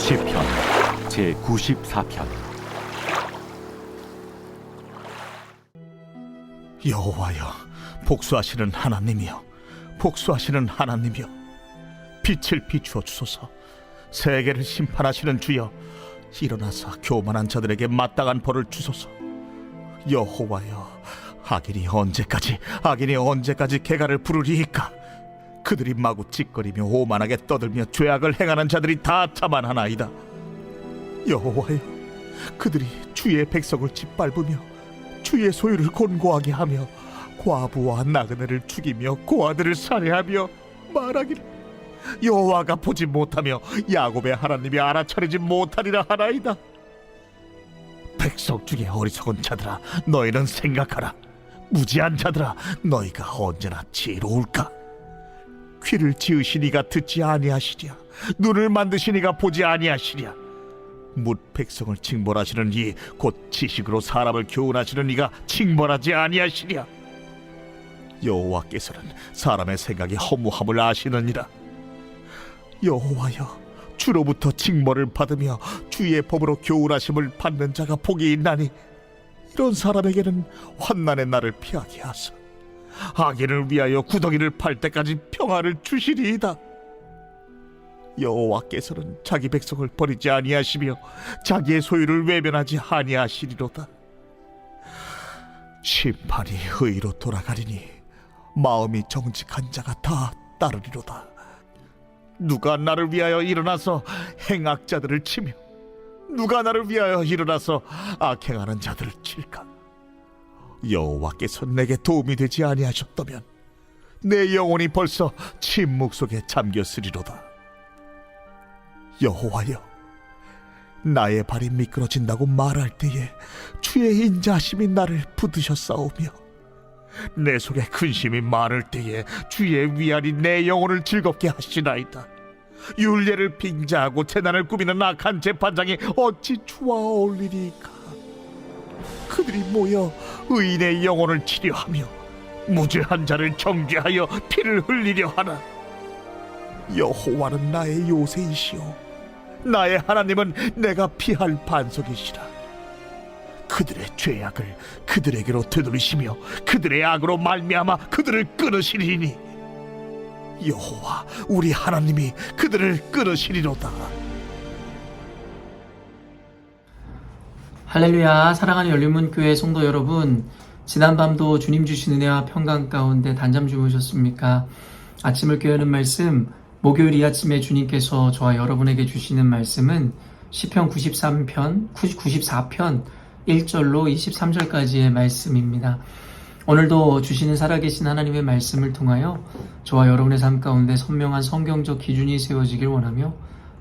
시편 제94편. 여호와여, 복수하시는 하나님이여, 복수하시는 하나님이여, 빛을 비추어 주소서. 세계를 심판하시는 주여, 일어나사 교만한 자들에게 마땅한 벌을 주소서. 여호와여, 악인이 언제까지 개가를 부르리이까? 그들이 마구 찌꺼리며 오만하게 떠들며 죄악을 행하는 자들이 다 자만하나이다. 여호와여, 그들이 주의 백성을 짓밟으며 주의 소유를 곤고하게 하며 과부와 나그네를 죽이며 고아들을 살해하며 말하기를 여호와가 보지 못하며 야곱의 하나님이 알아차리지 못하리라 하나이다. 백성 중에 어리석은 자들아, 너희는 생각하라. 무지한 자들아, 너희가 언제나 지혜로울까? 귀를 지으시니가 듣지 아니하시랴, 눈을 만드시니가 보지 아니하시랴. 뭇 백성을 징벌하시는 이 곧 지식으로 사람을 교훈하시는 이가 징벌하지 아니하시랴. 여호와께서는 사람의 생각이 허무함을 아시느니라. 여호와여, 주로부터 징벌을 받으며 주의 법으로 교훈하심을 받는 자가 복이 있나니 이런 사람에게는 환난의 날을 피하게 하사 악인을 위하여 구덩이를 팔 때까지 평화를 주시리이다. 여호와께서는 자기 백성을 버리지 아니하시며 자기의 소유를 외면하지 아니하시리로다. 심판이 의로 돌아가리니 마음이 정직한 자가 다 따르리로다. 누가 나를 위하여 일어나서 행악자들을 치며 누가 나를 위하여 일어나서 악행하는 자들을 칠까? 여호와께서 내게 도움이 되지 아니하셨다면 내 영혼이 벌써 침묵 속에 잠겼으리로다. 여호와여, 나의 발이 미끄러진다고 말할 때에 주의 인자하심이 나를 붙드셨사오며 내 속에 근심이 많을 때에 주의 위안이 내 영혼을 즐겁게 하시나이다. 율례를 빙자하고 재난을 꾸미는 악한 재판장이 어찌 주와 어울리리까? 그들이 모여 의인의 영혼을 치려하며 무죄한 자를 정죄하여 피를 흘리려 하나. 여호와는 나의 요새이시오, 나의 하나님은 내가 피할 반석이시라. 그들의 죄악을 그들에게로 되돌리시며 그들의 악으로 말미암아 그들을 끊으시리니 여호와 우리 하나님이 그들을 끊으시리로다. 할렐루야. 사랑하는 열린문교회 성도 여러분, 지난밤도 주님 주신 은혜와 평강 가운데 단잠 주무셨습니까? 아침을 깨우는 말씀, 목요일 이 아침에 주님께서 저와 여러분에게 주시는 말씀은 시편 94편 1절로 23절까지의 말씀입니다. 오늘도 주시는 살아계신 하나님의 말씀을 통하여 저와 여러분의 삶 가운데 선명한 성경적 기준이 세워지길 원하며,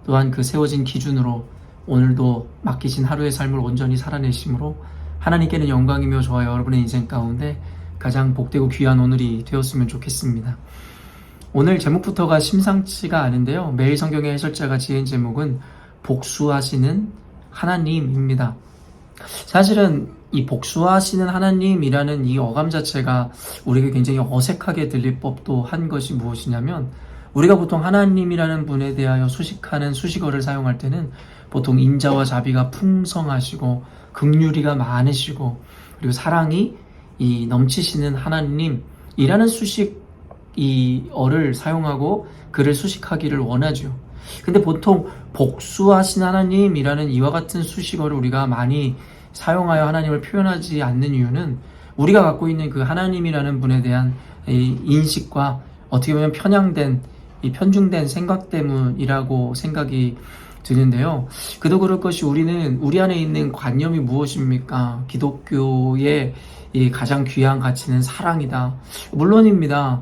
또한 그 세워진 기준으로 오늘도 맡기신 하루의 삶을 온전히 살아내심으로 하나님께는 영광이며 저와 여러분의 인생 가운데 가장 복되고 귀한 오늘이 되었으면 좋겠습니다. 오늘 제목부터가 심상치가 않은데요, 매일 성경의 해설자가 지은 제목은 복수하시는 하나님입니다. 사실은 이 복수하시는 하나님이라는 이 어감 자체가 우리에게 굉장히 어색하게 들릴 법도 한 것이 무엇이냐면, 우리가 보통 하나님이라는 분에 대하여 수식하는 수식어를 사용할 때는 보통 인자와 자비가 풍성하시고 긍휼이가 많으시고 그리고 사랑이 넘치시는 하나님이라는 수식어를 사용하고 그를 수식하기를 원하죠. 근데 보통 복수하신 하나님이라는 이와 같은 수식어를 우리가 많이 사용하여 하나님을 표현하지 않는 이유는 우리가 갖고 있는 그 하나님이라는 분에 대한 이 인식과 어떻게 보면 편중된 생각 때문이라고 생각이 드는데요. 그도 그럴 것이 우리 안에 있는 관념이 무엇입니까? 기독교의 이 가장 귀한 가치는 사랑이다. 물론입니다.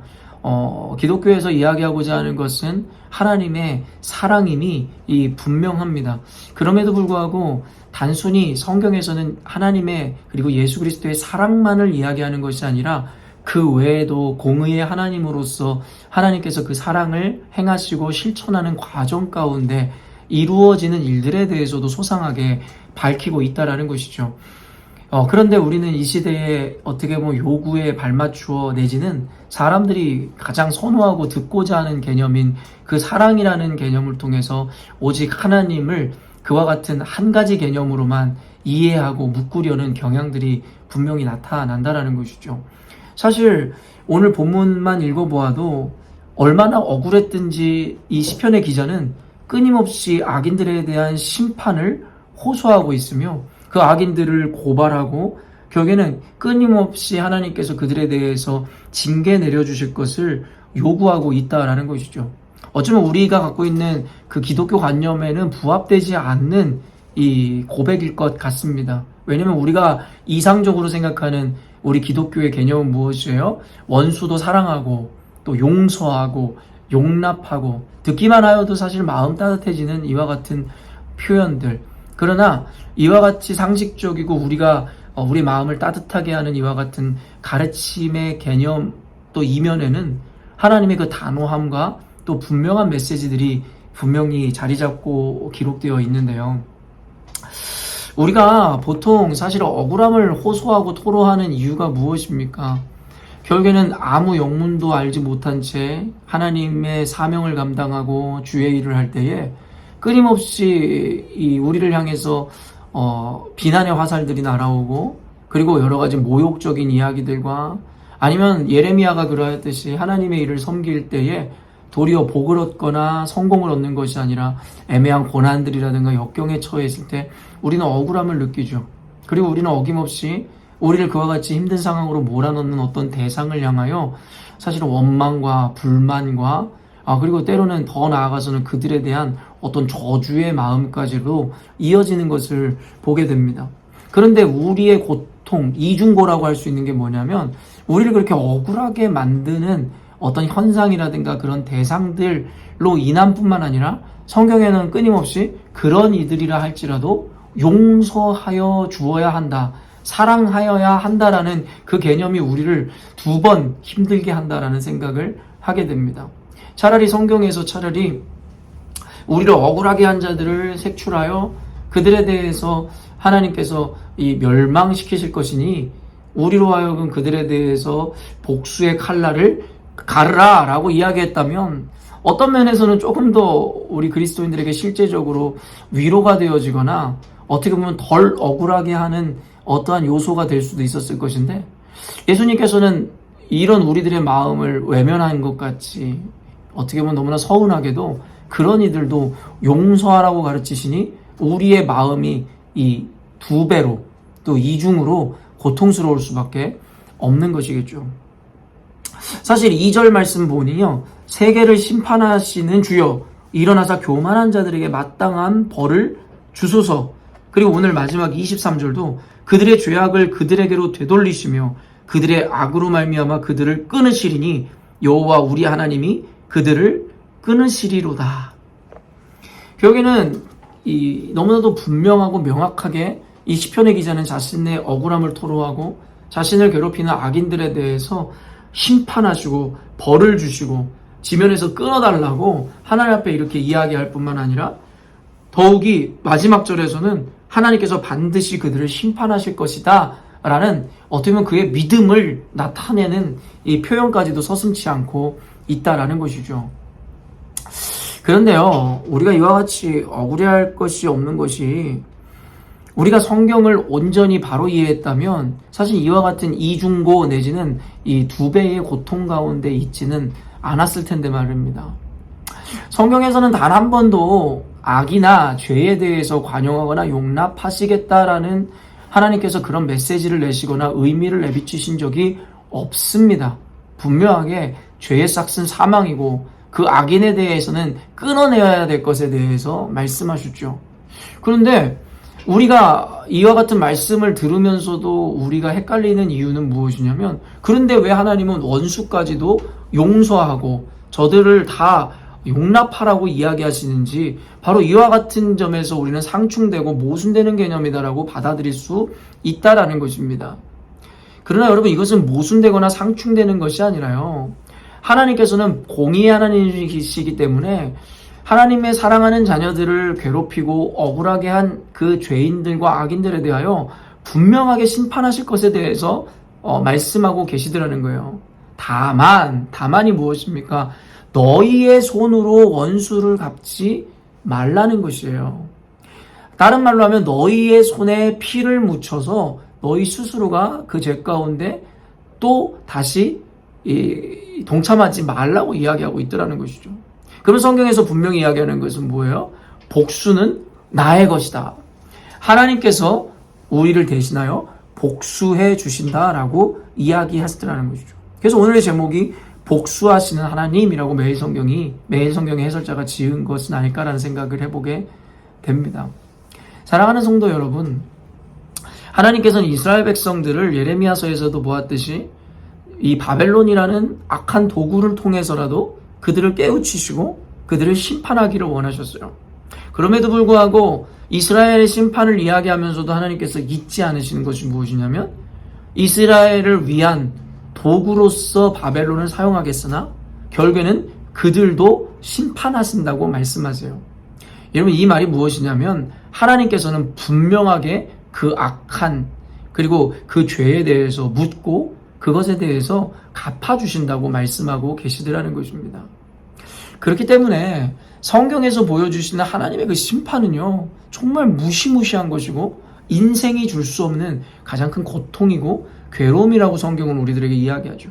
기독교에서 이야기하고자 하는 것은 하나님의 사랑임이 분명합니다. 그럼에도 불구하고 단순히 성경에서는 하나님의 그리고 예수 그리스도의 사랑만을 이야기하는 것이 아니라 그 외에도 공의의 하나님으로서 하나님께서 그 사랑을 행하시고 실천하는 과정 가운데 이루어지는 일들에 대해서도 소상하게 밝히고 있다라는 것이죠. 그런데 우리는 이 시대에 어떻게 보면 요구에 발맞추어 내지는 사람들이 가장 선호하고 듣고자 하는 개념인 그 사랑이라는 개념을 통해서 오직 하나님을 그와 같은 한 가지 개념으로만 이해하고 묶으려는 경향들이 분명히 나타난다라는 것이죠. 사실 오늘 본문만 읽어보아도 얼마나 억울했든지 이 시편의 기자는 끊임없이 악인들에 대한 심판을 호소하고 있으며 그 악인들을 고발하고 결국에는 끊임없이 하나님께서 그들에 대해서 징계 내려주실 것을 요구하고 있다라는 것이죠. 어쩌면 우리가 갖고 있는 그 기독교 관념에는 부합되지 않는 이 고백일 것 같습니다. 왜냐하면 우리가 이상적으로 생각하는 우리 기독교의 개념은 무엇이에요? 원수도 사랑하고 또 용서하고 용납하고 듣기만 하여도 사실 마음 따뜻해지는 이와 같은 표현들. 그러나 이와 같이 상식적이고 우리가 우리 마음을 따뜻하게 하는 이와 같은 가르침의 개념 또 이면에는 하나님의 그 단호함과 또 분명한 메시지들이 분명히 자리 잡고 기록되어 있는데요. 우리가 보통 사실 억울함을 호소하고 토로하는 이유가 무엇입니까? 결국에는 아무 영문도 알지 못한 채 하나님의 사명을 감당하고 주의 일을 할 때에 끊임없이 우리를 향해서 비난의 화살들이 날아오고 그리고 여러 가지 모욕적인 이야기들과 아니면 예레미야가 그러했듯이 하나님의 일을 섬길 때에 도리어 복을 얻거나 성공을 얻는 것이 아니라 애매한 고난들이라든가 역경에 처했을 때 우리는 억울함을 느끼죠. 그리고 우리는 어김없이 우리를 그와 같이 힘든 상황으로 몰아넣는 어떤 대상을 향하여 사실은 원망과 불만과 그리고 때로는 더 나아가서는 그들에 대한 어떤 저주의 마음까지도 이어지는 것을 보게 됩니다. 그런데 우리의 고통, 이중고라고 할 수 있는 게 뭐냐면 우리를 그렇게 억울하게 만드는 어떤 현상이라든가 그런 대상들로 인함뿐만 아니라 성경에는 끊임없이 그런 이들이라 할지라도 용서하여 주어야 한다, 사랑하여야 한다라는 그 개념이 우리를 두 번 힘들게 한다라는 생각을 하게 됩니다. 차라리 성경에서 우리를 억울하게 한 자들을 색출하여 그들에 대해서 하나님께서 멸망시키실 것이니 우리로 하여금 그들에 대해서 복수의 칼날을 가르라 라고 이야기했다면 어떤 면에서는 조금 더 우리 그리스도인들에게 실제적으로 위로가 되어지거나 어떻게 보면 덜 억울하게 하는 어떠한 요소가 될 수도 있었을 것인데 예수님께서는 이런 우리들의 마음을 외면한 것 같이 어떻게 보면 너무나 서운하게도 그런 이들도 용서하라고 가르치시니 우리의 마음이 이 두 배로 또 이중으로 고통스러울 수밖에 없는 것이겠죠. 사실 2절 말씀 보니요, 세계를 심판하시는 주여 일어나사 교만한 자들에게 마땅한 벌을 주소서. 그리고 오늘 마지막 23절도 그들의 죄악을 그들에게로 되돌리시며 그들의 악으로 말미암아 그들을 끊으시리니 여호와 우리 하나님이 그들을 끊으시리로다. 결국에는 너무나도 분명하고 명확하게 이 시편의 기자는 자신의 억울함을 토로하고 자신을 괴롭히는 악인들에 대해서 심판하시고 벌을 주시고 지면에서 끊어달라고 하나님 앞에 이렇게 이야기할 뿐만 아니라 더욱이 마지막 절에서는 하나님께서 반드시 그들을 심판하실 것이다 라는 어떻게 보면 그의 믿음을 나타내는 이 표현까지도 서슴지 않고 있다라는 것이죠. 그런데요, 우리가 이와 같이 억울해할 것이 없는 것이 우리가 성경을 온전히 바로 이해했다면 사실 이와 같은 이중고 내지는 이 두 배의 고통 가운데 있지는 않았을 텐데 말입니다. 성경에서는 단 한 번도 악이나 죄에 대해서 관용하거나 용납하시겠다라는 하나님께서 그런 메시지를 내시거나 의미를 내비치신 적이 없습니다. 분명하게 죄의 싹은 사망이고 그 악인에 대해서는 끊어내야 될 것에 대해서 말씀하셨죠. 그런데 우리가 이와 같은 말씀을 들으면서도 우리가 헷갈리는 이유는 무엇이냐면 그런데 왜 하나님은 원수까지도 용서하고 저들을 다 용납하라고 이야기하시는지 바로 이와 같은 점에서 우리는 상충되고 모순되는 개념이다라고 받아들일 수 있다라는 것입니다. 그러나 여러분 이것은 모순되거나 상충되는 것이 아니라요. 하나님께서는 공의의 하나님이시기 때문에 하나님의 사랑하는 자녀들을 괴롭히고 억울하게 한 그 죄인들과 악인들에 대하여 분명하게 심판하실 것에 대해서 말씀하고 계시더라는 거예요. 다만이 무엇입니까? 너희의 손으로 원수를 갚지 말라는 것이에요. 다른 말로 하면 너희의 손에 피를 묻혀서 너희 스스로가 그 죄 가운데 또 다시 동참하지 말라고 이야기하고 있더라는 것이죠. 그럼 성경에서 분명히 이야기하는 것은 뭐예요? 복수는 나의 것이다. 하나님께서 우리를 대신하여 복수해 주신다라고 이야기하시더라는 것이죠. 그래서 오늘의 제목이 복수하시는 하나님이라고 매일 성경의 해설자가 지은 것은 아닐까라는 생각을 해보게 됩니다. 사랑하는 성도 여러분, 하나님께서는 이스라엘 백성들을 예레미야서에서도 보았듯이 이 바벨론이라는 악한 도구를 통해서라도 그들을 깨우치시고 그들을 심판하기를 원하셨어요. 그럼에도 불구하고 이스라엘의 심판을 이야기하면서도 하나님께서 잊지 않으시는 것이 무엇이냐면 이스라엘을 위한 도구로서 바벨론을 사용하겠으나 결국에는 그들도 심판하신다고 말씀하세요. 여러분, 이 말이 무엇이냐면 하나님께서는 분명하게 그 악한 그리고 그 죄에 대해서 묻고 그것에 대해서 갚아주신다고 말씀하고 계시더라는 것입니다. 그렇기 때문에 성경에서 보여주시는 하나님의 그 심판은요, 정말 무시무시한 것이고 인생이 줄 수 없는 가장 큰 고통이고 괴로움이라고 성경은 우리들에게 이야기하죠.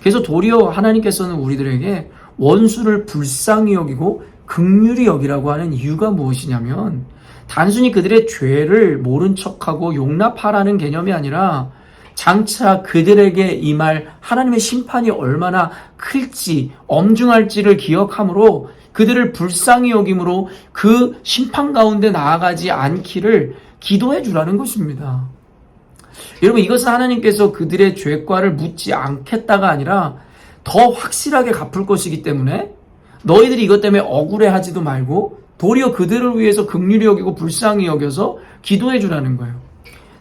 그래서 도리어 하나님께서는 우리들에게 원수를 불쌍히 여기고 긍휼히 여기라고 하는 이유가 무엇이냐면 단순히 그들의 죄를 모른 척하고 용납하라는 개념이 아니라 장차 그들에게 임할 하나님의 심판이 얼마나 클지 엄중할지를 기억함으로 그들을 불쌍히 여김으로 그 심판 가운데 나아가지 않기를 기도해 주라는 것입니다. 여러분, 이것은 하나님께서 그들의 죄과를 묻지 않겠다가 아니라 더 확실하게 갚을 것이기 때문에 너희들이 이것 때문에 억울해하지도 말고 도리어 그들을 위해서 긍휼히 여기고 불쌍히 여겨서 기도해 주라는 거예요.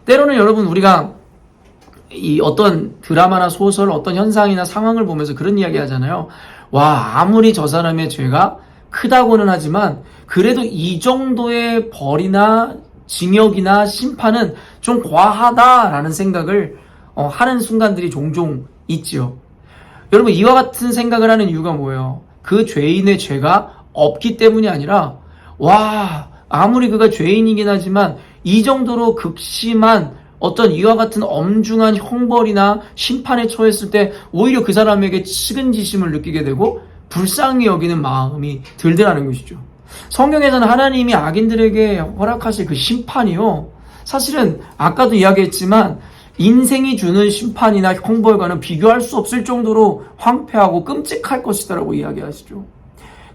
때로는 여러분, 우리가 이 어떤 드라마나 소설, 어떤 현상이나 상황을 보면서 그런 이야기 하잖아요. 와, 아무리 저 사람의 죄가 크다고는 하지만 그래도 이 정도의 벌이나 징역이나 심판은 좀 과하다라는 생각을 하는 순간들이 종종 있지요. 여러분, 이와 같은 생각을 하는 이유가 뭐예요? 그 죄인의 죄가 없기 때문이 아니라 와, 아무리 그가 죄인이긴 하지만 이 정도로 극심한 어떤 이와 같은 엄중한 형벌이나 심판에 처했을 때 오히려 그 사람에게 측은지심을 느끼게 되고 불쌍히 여기는 마음이 들더라는 것이죠. 성경에서는 하나님이 악인들에게 허락하실 그 심판이요, 사실은 아까도 이야기했지만 인생이 주는 심판이나 형벌과는 비교할 수 없을 정도로 황폐하고 끔찍할 것이다라고 이야기하시죠.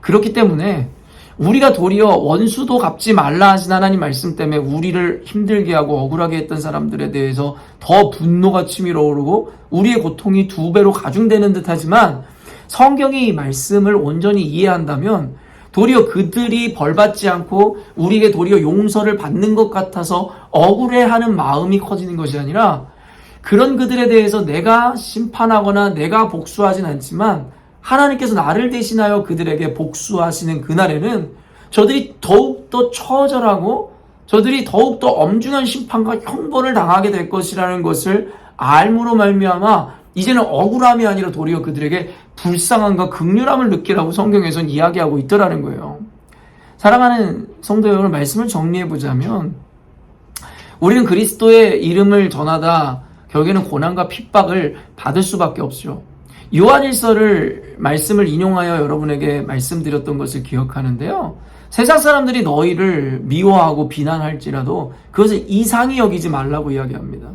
그렇기 때문에 우리가 도리어 원수도 갚지 말라 하신 하나님 말씀 때문에 우리를 힘들게 하고 억울하게 했던 사람들에 대해서 더 분노가 치밀어 오르고 우리의 고통이 2배로 가중되는 듯 하지만 성경이 이 말씀을 온전히 이해한다면 도리어 그들이 벌받지 않고 우리에게 도리어 용서를 받는 것 같아서 억울해하는 마음이 커지는 것이 아니라 그런 그들에 대해서 내가 심판하거나 내가 복수하진 않지만 하나님께서 나를 대신하여 그들에게 복수하시는 그날에는 저들이 더욱더 처절하고 저들이 더욱더 엄중한 심판과 형벌을 당하게 될 것이라는 것을 알므로 말미암아 이제는 억울함이 아니라 도리어 그들에게 불쌍함과 긍휼함을 느끼라고 성경에서는 이야기하고 있더라는 거예요. 사랑하는 성도 여러분, 말씀을 정리해보자면 우리는 그리스도의 이름을 전하다 결국에는 고난과 핍박을 받을 수밖에 없죠. 요한일서를 말씀을 인용하여 여러분에게 말씀드렸던 것을 기억하는데요. 세상 사람들이 너희를 미워하고 비난할지라도 그것을 이상히 여기지 말라고 이야기합니다.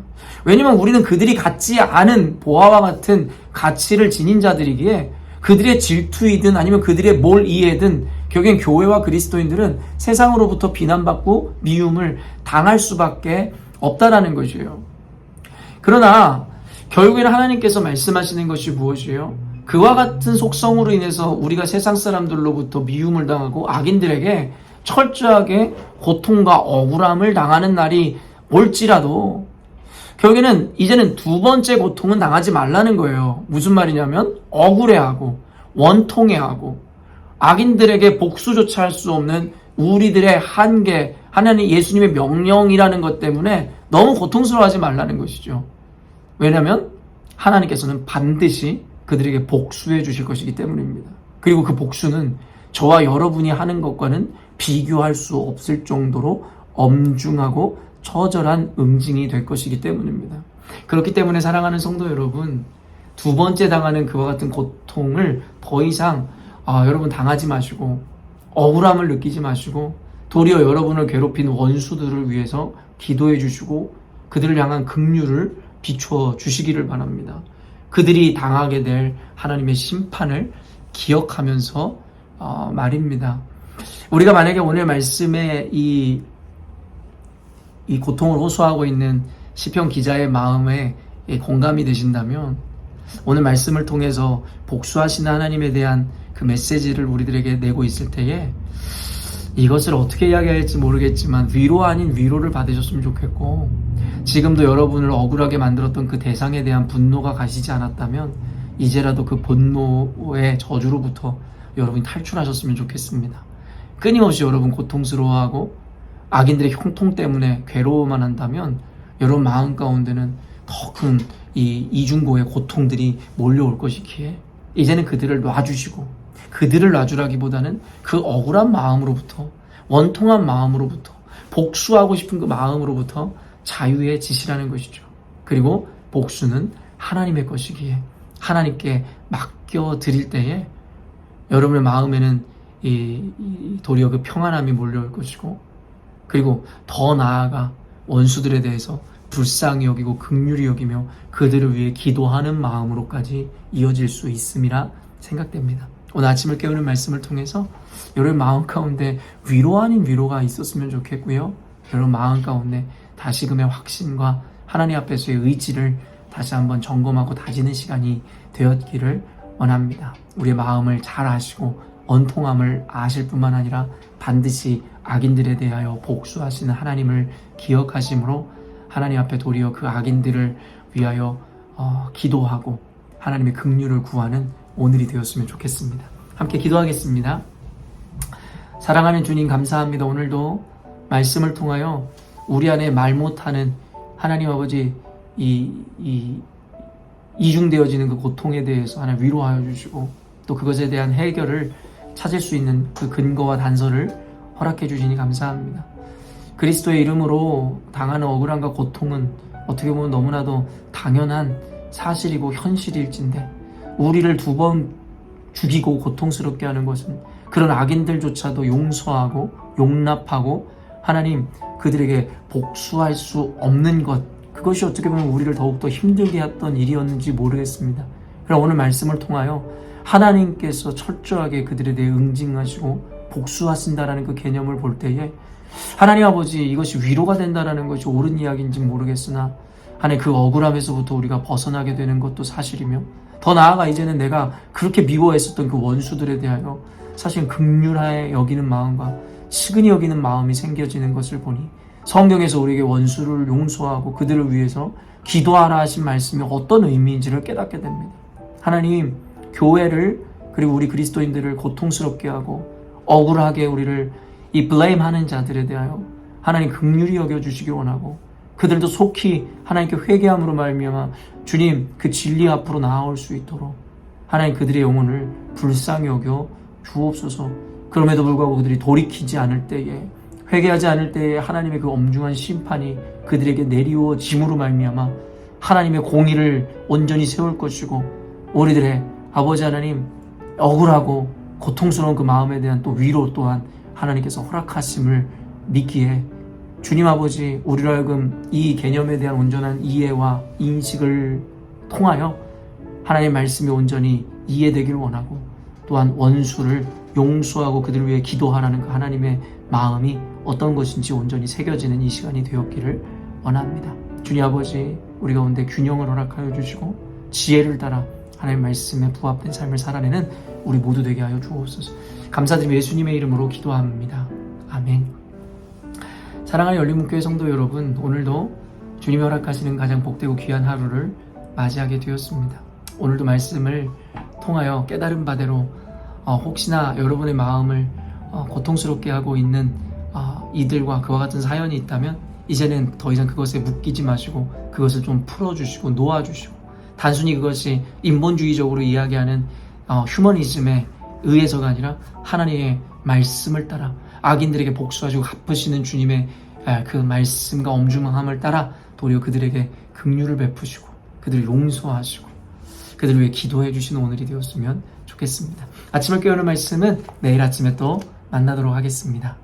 왜냐하면 우리는 그들이 갖지 않은 보아와 같은 가치를 지닌 자들이기에 그들의 질투이든 아니면 그들의 몰이해든 결국엔 교회와 그리스도인들은 세상으로부터 비난받고 미움을 당할 수밖에 없다라는 것이에요. 그러나 결국에는 하나님께서 말씀하시는 것이 무엇이에요? 그와 같은 속성으로 인해서 우리가 세상 사람들로부터 미움을 당하고 악인들에게 철저하게 고통과 억울함을 당하는 날이 올지라도 결국에는 이제는 2번째 고통은 당하지 말라는 거예요. 무슨 말이냐면 억울해하고 원통해하고 악인들에게 복수조차 할 수 없는 우리들의 한계, 하나님 예수님의 명령이라는 것 때문에 너무 고통스러워하지 말라는 것이죠. 왜냐하면 하나님께서는 반드시 그들에게 복수해 주실 것이기 때문입니다. 그리고 그 복수는 저와 여러분이 하는 것과는 비교할 수 없을 정도로 엄중하고 처절한 응징이 될 것이기 때문입니다. 그렇기 때문에 사랑하는 성도 여러분, 두 번째 당하는 그와 같은 고통을 더 이상 여러분 당하지 마시고 억울함을 느끼지 마시고 도리어 여러분을 괴롭힌 원수들을 위해서 기도해 주시고 그들을 향한 긍휼을 비추어 주시기를 바랍니다. 그들이 당하게 될 하나님의 심판을 기억하면서 말입니다. 우리가 만약에 오늘 말씀에 이 고통을 호소하고 있는 시편 기자의 마음에 공감이 되신다면 오늘 말씀을 통해서 복수하시는 하나님에 대한 그 메시지를 우리들에게 내고 있을 때에 이것을 어떻게 이야기할지 모르겠지만 위로 아닌 위로를 받으셨으면 좋겠고, 지금도 여러분을 억울하게 만들었던 그 대상에 대한 분노가 가시지 않았다면 이제라도 그 분노의 저주로부터 여러분이 탈출하셨으면 좋겠습니다. 끊임없이 여러분 고통스러워하고 악인들의 형통 때문에 괴로워만 한다면 여러분 마음 가운데는 더 큰 이 이중고의 고통들이 몰려올 것이기에 이제는 그들을 놔주시고, 그들을 놔주라기보다는 그 억울한 마음으로부터, 원통한 마음으로부터, 복수하고 싶은 그 마음으로부터 자유해 지시라는 것이죠. 그리고 복수는 하나님의 것이기에 하나님께 맡겨드릴 때에 여러분의 마음에는 도리어 그 평안함이 몰려올 것이고, 그리고 더 나아가 원수들에 대해서 불쌍히 여기고 긍휼히 여기며 그들을 위해 기도하는 마음으로까지 이어질 수 있음이라 생각됩니다. 오늘 아침을 깨우는 말씀을 통해서 여러분 마음 가운데 위로 아닌 위로가 있었으면 좋겠고요. 여러분 마음 가운데 다시금의 확신과 하나님 앞에서의 의지를 다시 한번 점검하고 다지는 시간이 되었기를 원합니다. 우리의 마음을 잘 아시고 원통함을 아실 뿐만 아니라 반드시 악인들에 대하여 복수하시는 하나님을 기억하심으로 하나님 앞에 도리어 그 악인들을 위하여 기도하고 하나님의 긍휼을 구하는 오늘이 되었으면 좋겠습니다. 함께 기도하겠습니다. 사랑하는 주님 감사합니다. 오늘도 말씀을 통하여 우리 안에 말 못하는 하나님 아버지 이중되어지는 그 고통에 대해서 하나님 위로하여 주시고 또 그것에 대한 해결을 찾을 수 있는 그 근거와 단서를 허락해 주시니 감사합니다. 그리스도의 이름으로 당하는 억울함과 고통은 어떻게 보면 너무나도 당연한 사실이고 현실일진데 우리를 두 번 죽이고 고통스럽게 하는 것은 그런 악인들조차도 용서하고 용납하고 하나님 그들에게 복수할 수 없는 것, 그것이 어떻게 보면 우리를 더욱더 힘들게 했던 일이었는지 모르겠습니다. 그럼 오늘 말씀을 통하여 하나님께서 철저하게 그들에 대해 응징하시고 복수하신다라는 그 개념을 볼 때에 하나님 아버지 이것이 위로가 된다라는 것이 옳은 이야기인지 모르겠으나 하나님 그 억울함에서부터 우리가 벗어나게 되는 것도 사실이며 더 나아가 이제는 내가 그렇게 미워했었던 그 원수들에 대하여 사실 긍휼하게 여기는 마음과 시근히 여기는 마음이 생겨지는 것을 보니 성경에서 우리에게 원수를 용서하고 그들을 위해서 기도하라 하신 말씀이 어떤 의미인지를 깨닫게 됩니다. 하나님 교회를 그리고 우리 그리스도인들을 고통스럽게 하고 억울하게 우리를 이 블레임하는 자들에 대하여 하나님 긍휼히 여겨주시기 원하고 그들도 속히 하나님께 회개함으로 말미암아 주님 그 진리 앞으로 나아올 수 있도록 하나님 그들의 영혼을 불쌍히 여겨 주옵소서. 그럼에도 불구하고 그들이 돌이키지 않을 때에 회개하지 않을 때에 하나님의 그 엄중한 심판이 그들에게 내리워짐으로 말미암아 하나님의 공의를 온전히 세울 것이고 우리들의 아버지 하나님 억울하고 고통스러운 그 마음에 대한 또 위로 또한 하나님께서 허락하심을 믿기에 주님 아버지 우리로 하여금 이 개념에 대한 온전한 이해와 인식을 통하여 하나님의 말씀이 온전히 이해되길 원하고 또한 원수를 용서하고 그들을 위해 기도하라는 그 하나님의 마음이 어떤 것인지 온전히 새겨지는 이 시간이 되었기를 원합니다. 주님 아버지 우리 가운데 균형을 허락하여 주시고 지혜를 따라 하나님의 말씀에 부합된 삶을 살아내는 우리 모두 되게 하여 주옵소서. 감사드리며 예수님의 이름으로 기도합니다. 아멘. 사랑하는 열린문교회 성도 여러분, 오늘도 주님이 허락하시는 가장 복되고 귀한 하루를 맞이하게 되었습니다. 오늘도 말씀을 통하여 깨달은 바대로 혹시나 여러분의 마음을 고통스럽게 하고 있는 이들과 그와 같은 사연이 있다면 이제는 더 이상 그것에 묶이지 마시고 그것을 좀 풀어주시고 놓아주시고, 단순히 그것이 인본주의적으로 이야기하는 휴머니즘에 의해서가 아니라 하나님의 말씀을 따라 악인들에게 복수하시고 갚으시는 주님의 그 말씀과 엄중함을 따라 도리어 그들에게 긍휼을 베푸시고 그들을 용서하시고 그들을 위해 기도해 주시는 오늘이 되었으면 좋겠습니다. 아침을 깨우는 말씀은 내일 아침에 또 만나도록 하겠습니다.